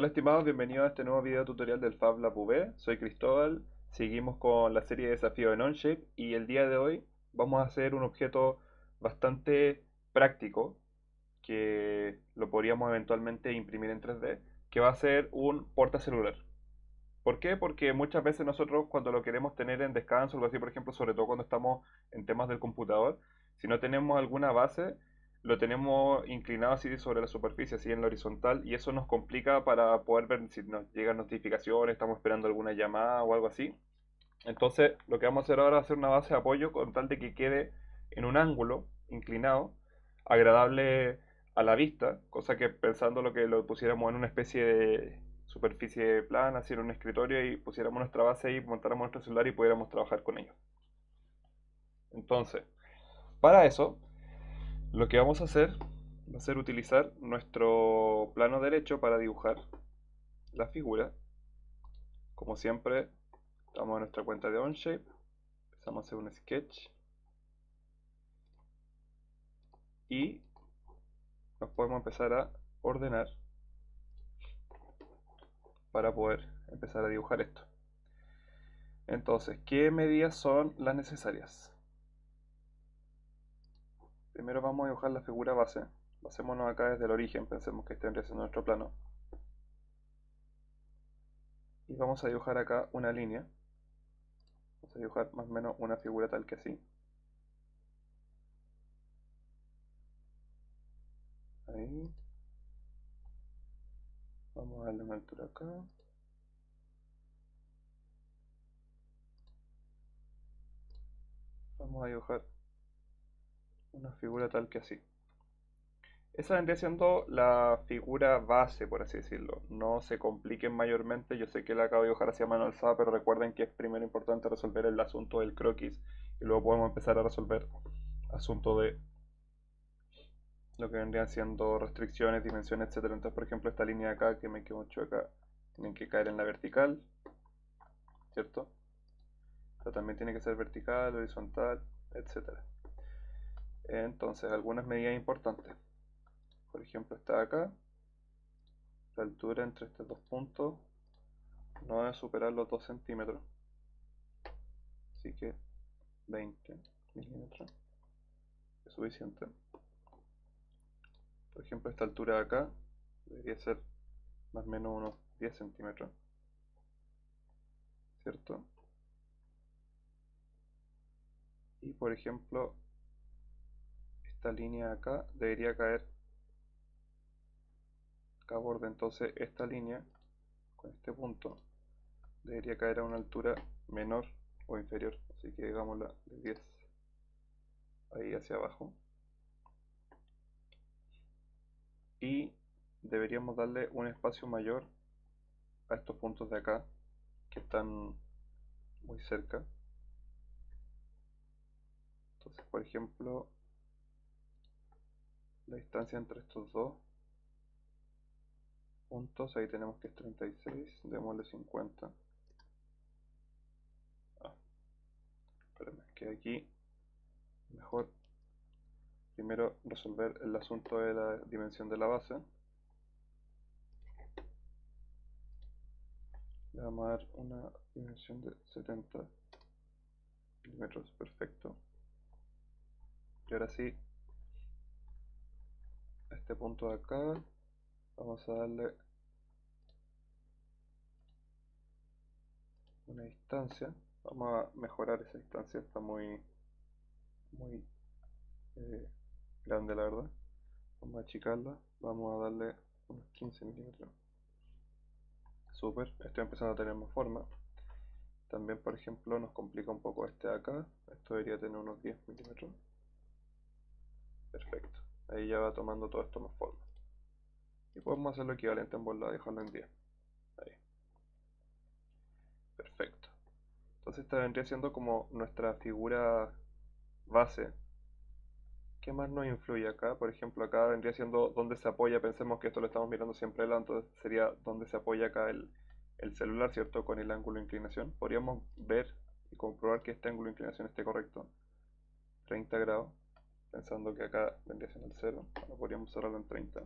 Hola estimados, bienvenidos a este nuevo video tutorial del Fab Lab V. Soy Cristóbal, seguimos con la serie de desafíos en Onshape y el día de hoy vamos a hacer un objeto bastante práctico que lo podríamos eventualmente imprimir en 3D, que va a ser un portacelular. ¿Por qué? Porque muchas veces nosotros cuando lo queremos tener en descanso o algo así, por ejemplo, sobre todo cuando estamos en temas del computador, si no tenemos alguna base, lo tenemos inclinado así sobre la superficie, así en la horizontal, y eso nos complica para poder ver si nos llegan notificaciones, estamos esperando alguna llamada o algo así. Entonces, lo que vamos a hacer ahora es hacer una base de apoyo con tal de que quede en un ángulo inclinado, agradable a la vista, cosa que pensando lo que lo pusiéramos en una especie de superficie plana, así en un escritorio y pusiéramos nuestra base ahí, montáramos nuestro celular y pudiéramos trabajar con ello. Entonces, para eso, lo que vamos a hacer va a ser utilizar nuestro plano derecho para dibujar la figura. Como siempre, estamos en nuestra cuenta de Onshape, empezamos a hacer un sketch y nos podemos empezar a ordenar para poder empezar a dibujar esto. Entonces, ¿qué medidas son las necesarias? Primero vamos a dibujar la figura base. Basémonos acá desde el origen, pensemos que este vendría siendo nuestro plano. Y vamos a dibujar acá una línea. Vamos a dibujar más o menos una figura tal que así. Ahí. Vamos a darle una altura acá. Vamos a dibujar una figura tal que así. Esa vendría siendo la figura base, por así decirlo. No se compliquen mayormente. Yo sé que la acabo de dibujar hacia mano alzada, pero recuerden que es primero importante resolver el asunto del croquis y luego podemos empezar a resolver asunto de lo que vendrían siendo restricciones, dimensiones, etcétera. Entonces, por ejemplo, esta línea de acá que me quedó mucho acá, tienen que caer en la vertical, ¿cierto? Pero también tiene que ser vertical, horizontal, etcétera. Entonces, algunas medidas importantes. Por ejemplo, esta de acá, la altura entre estos dos puntos no debe superar los 2 centímetros. Así que 20 milímetros es suficiente. Por ejemplo, esta altura de acá debería ser más o menos unos 10 centímetros, ¿cierto? Y por ejemplo, esta línea de acá debería caer acá a borde, entonces esta línea con este punto debería caer a una altura menor o inferior, así que digámosla de 10 ahí hacia abajo. Y deberíamos darle un espacio mayor a estos puntos de acá que están muy cerca. Entonces, por ejemplo, la distancia entre estos dos puntos, ahí tenemos que es 36, démosle 50. Ah, espérame, que aquí mejor primero resolver el asunto de la dimensión de la base. Le vamos a dar una dimensión de 70 milímetros, perfecto. Y ahora sí, a este punto de acá vamos a darle una distancia. Vamos a mejorar esa distancia, está muy eh, grande la verdad. Vamos a achicarla, vamos a darle unos 15 milímetros. Super, estoy empezando a tener más forma. También, por ejemplo, nos complica un poco este de acá. Esto debería tener unos 10 milímetros. Perfecto. Ahí ya va tomando todo esto más forma. Y podemos hacer lo equivalente en volada, dejarlo en 10. Ahí. Perfecto. Entonces esta vendría siendo como nuestra figura base. ¿Qué más nos influye acá? Por ejemplo, acá vendría siendo donde se apoya. Pensemos que esto lo estamos mirando siempre de lado, entonces sería donde se apoya acá el celular, ¿cierto? Con el ángulo de inclinación. Podríamos ver y comprobar que este ángulo de inclinación esté correcto. 30 grados. Pensando que acá vendría siendo el 0. Bueno, podríamos cerrarlo en 30.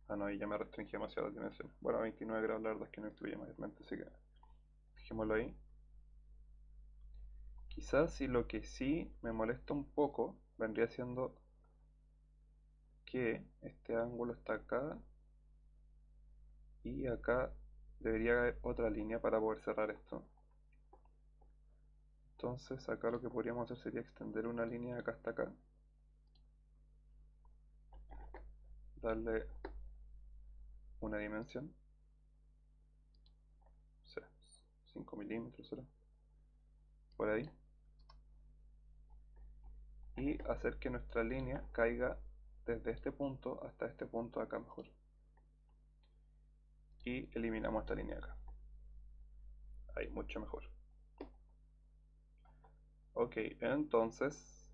Ah, no, ahí ya me restringí demasiado las dimensiones. Bueno, 29 grados la verdad es que no influye mayormente, así que dejémoslo ahí. Quizás si lo que sí me molesta un poco vendría siendo que este ángulo está acá y acá debería haber otra línea para poder cerrar esto. Entonces acá lo que podríamos hacer sería extender una línea de acá hasta acá, darle una dimensión, o sea, 5 milímetros será, por ahí, y hacer que nuestra línea caiga desde este punto hasta este punto acá mejor. Y eliminamos esta línea acá. Ahí, mucho mejor. Ok, entonces,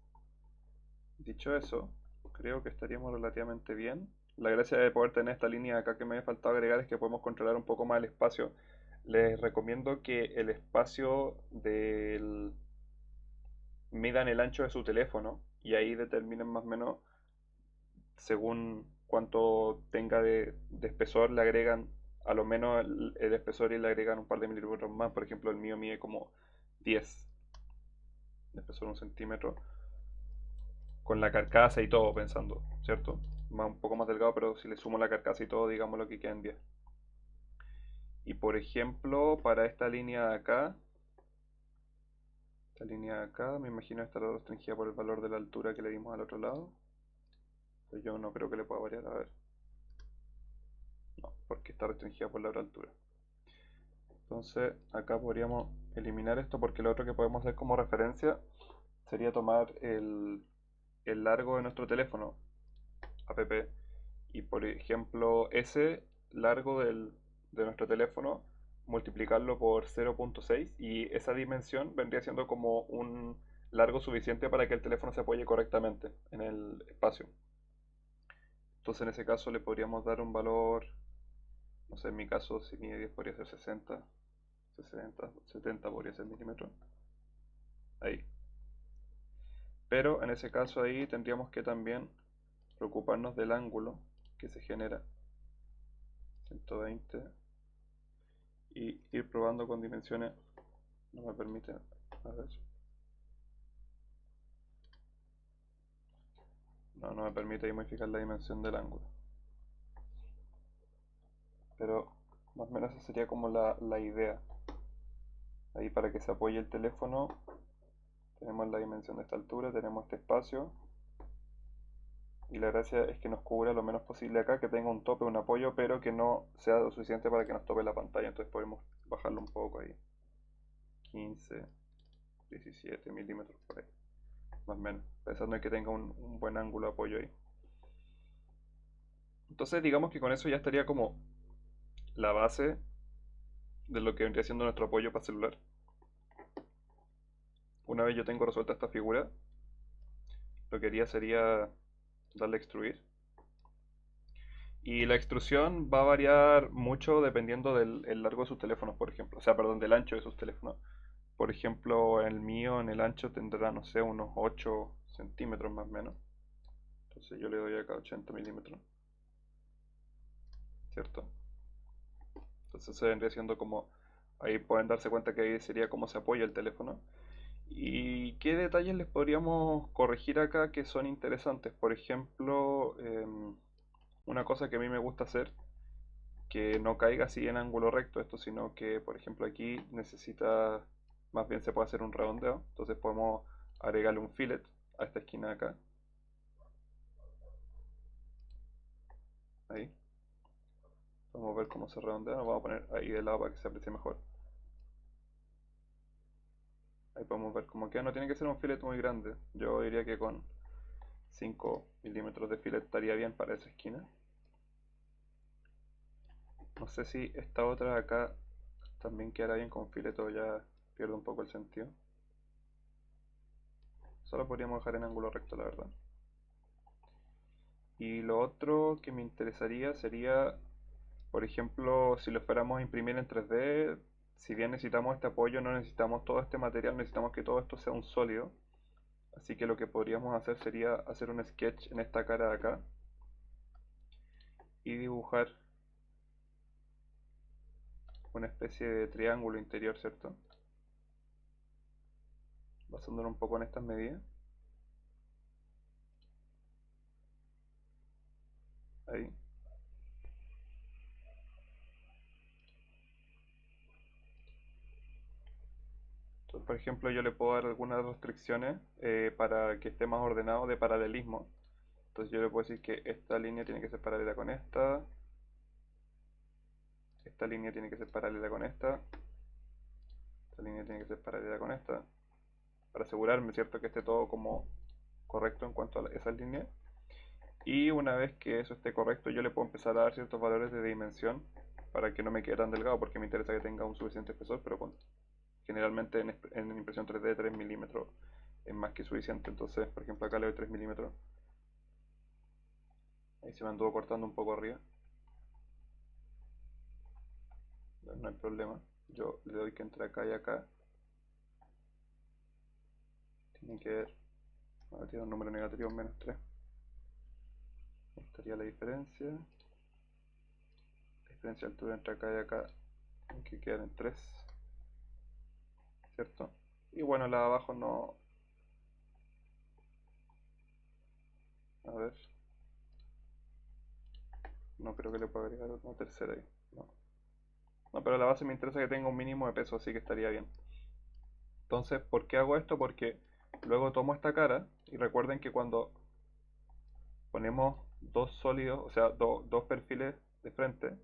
dicho eso, creo que estaríamos relativamente bien. La gracia de poder tener esta línea acá que me había faltado agregar es que podemos controlar un poco más el espacio. Les recomiendo que el espacio del midan el ancho de su teléfono y ahí determinen más o menos según cuánto tenga de espesor, le agregan a lo menos el espesor y le agregan un par de milímetros más. Por ejemplo, el mío mide como 10 de espesor, 1 centímetro, con la carcasa y todo, pensando, ¿cierto? Un poco más delgado, pero si le sumo la carcasa y todo, digamos lo que queda en 10. Y por ejemplo, para esta línea de acá, me imagino estará restringida por el valor de la altura que le dimos al otro lado. Pero yo no creo que le pueda variar, a ver. No, porque está restringida por la otra altura. Entonces acá podríamos eliminar esto porque lo otro que podemos hacer como referencia sería tomar el largo de nuestro teléfono, app, y por ejemplo ese largo de nuestro teléfono multiplicarlo por 0.6 y esa dimensión vendría siendo como un largo suficiente para que el teléfono se apoye correctamente en el espacio. Entonces en ese caso le podríamos dar un valor, no sé, en mi caso si mide 10 podría ser 60, 70 podría ser milímetros. Ahí. Pero en ese caso ahí tendríamos que también preocuparnos del ángulo que se genera, 120, y ir probando con dimensiones. No me permite, a ver, no me permite ahí modificar la dimensión del ángulo. Pero más o menos esa sería como la idea. Ahí para que se apoye el teléfono tenemos la dimensión de esta altura, tenemos este espacio. Y la gracia es que nos cubra lo menos posible acá, que tenga un tope, un apoyo, pero que no sea lo suficiente para que nos tope la pantalla. Entonces podemos bajarlo un poco ahí. 15, 17 milímetros por ahí. Más o menos. Pensando en que tenga un buen ángulo de apoyo ahí. Entonces digamos que con eso ya estaría como la base de lo que vendría siendo nuestro apoyo para celular. Una vez yo tengo resuelta esta figura, lo que haría sería darle a extruir. Y la extrusión va a variar mucho dependiendo del el largo de sus teléfonos, por ejemplo. O sea, perdón, del ancho de sus teléfonos. Por ejemplo, el mío en el ancho tendrá, no sé, unos 8 centímetros más o menos. Entonces yo le doy acá 80 milímetros, ¿cierto? Entonces se vendría siendo como, ahí pueden darse cuenta que ahí sería cómo se apoya el teléfono. ¿Y qué detalles les podríamos corregir acá que son interesantes? Por ejemplo, una cosa que a mí me gusta hacer, que no caiga así en ángulo recto esto, sino que, por ejemplo, aquí necesita, más bien se puede hacer un redondeo. Entonces podemos agregarle un fillet a esta esquina de acá. Ahí. Vamos a ver cómo se redondea. Nos vamos a poner ahí de lado para que se aprecie mejor. Ahí podemos ver cómo queda. No tiene que ser un fillet muy grande. Yo diría que con 5 milímetros de fillet estaría bien para esa esquina. No sé si esta otra de acá también quedará bien con fillet o ya pierde un poco el sentido. Solo podríamos dejar en ángulo recto, la verdad. Y lo otro que me interesaría sería, por ejemplo, si lo fuéramos a imprimir en 3D, si bien necesitamos este apoyo, no necesitamos todo este material, necesitamos que todo esto sea un sólido. Así que lo que podríamos hacer sería hacer un sketch en esta cara de acá y dibujar una especie de triángulo interior, ¿cierto? Basándonos un poco en estas medidas. Ahí. Entonces, por ejemplo, yo le puedo dar algunas restricciones para que esté más ordenado de paralelismo. Entonces yo le puedo decir que esta línea tiene que ser paralela con esta línea tiene que ser paralela con esta línea tiene que ser paralela con esta, para asegurarme, ¿cierto?, que esté todo como correcto en cuanto a esas líneas. Y una vez que eso esté correcto, yo le puedo empezar a dar ciertos valores de dimensión para que no me quede tan delgado, porque me interesa que tenga un suficiente espesor, pero generalmente en impresión 3D 3 milímetros es más que suficiente. Entonces, por ejemplo, acá le doy 3 milímetros. Ahí se me anduvo cortando un poco arriba. No hay problema. Yo le doy que entre acá y acá. Tiene que ver. Ahora tiene un número negativo menos 3. Ahí estaría la diferencia. La diferencia de altura entre acá y acá. Tiene que quedar en 3. ¿Cierto? Y bueno, la de abajo no. A ver. No creo que le pueda agregar una tercera ahí. No. No, pero la base me interesa que tenga un mínimo de peso, así que estaría bien. Entonces, ¿por qué hago esto? Porque luego tomo esta cara y recuerden que cuando ponemos dos sólidos, o sea, dos perfiles de frente,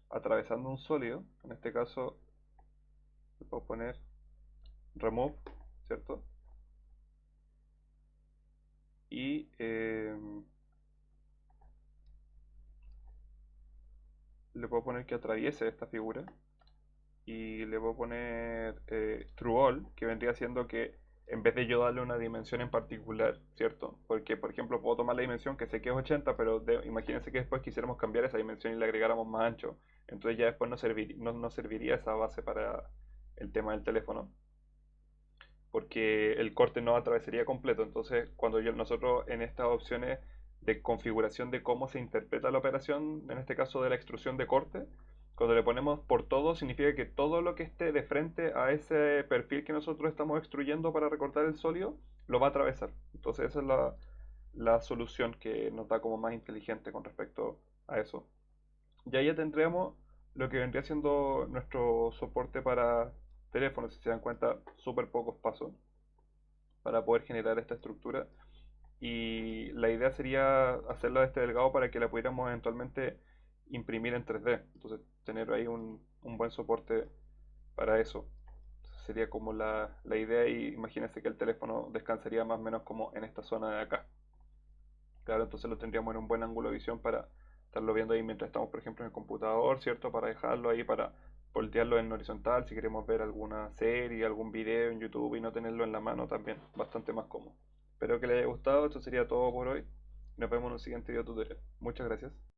atravesando un sólido, en este caso le puedo poner remove, ¿cierto? Y le puedo poner que atraviese esta figura y le puedo poner true all, que vendría siendo que en vez de yo darle una dimensión en particular, ¿cierto? Porque, por ejemplo, puedo tomar la dimensión que sé que es 80, pero imagínense que después quisiéramos cambiar esa dimensión y le agregáramos más ancho. Entonces ya después no serviría esa base para el tema del teléfono, porque el corte no atravesaría completo. Entonces, cuando nosotros en estas opciones de configuración de cómo se interpreta la operación, en este caso de la extrusión de corte, cuando le ponemos por todo, significa que todo lo que esté de frente a ese perfil que nosotros estamos extruyendo para recortar el sólido, lo va a atravesar. Entonces, esa es la solución que nos da como más inteligente con respecto a eso. Y ahí ya tendríamos lo que vendría siendo nuestro soporte para teléfonos. Si se dan cuenta, súper pocos pasos para poder generar esta estructura. Y la idea sería hacerla de este delgado para que la pudiéramos eventualmente imprimir en 3D. Entonces, tener ahí un buen soporte para eso. Sería como la idea, y imagínense que el teléfono descansaría más o menos como en esta zona de acá. Claro, entonces lo tendríamos en un buen ángulo de visión para estarlo viendo ahí mientras estamos, por ejemplo, en el computador, ¿cierto? Para dejarlo ahí, para voltearlo en horizontal, si queremos ver alguna serie, algún video en YouTube y no tenerlo en la mano también, bastante más cómodo. Espero que les haya gustado, esto sería todo por hoy. Nos vemos en un siguiente video tutorial. Muchas gracias.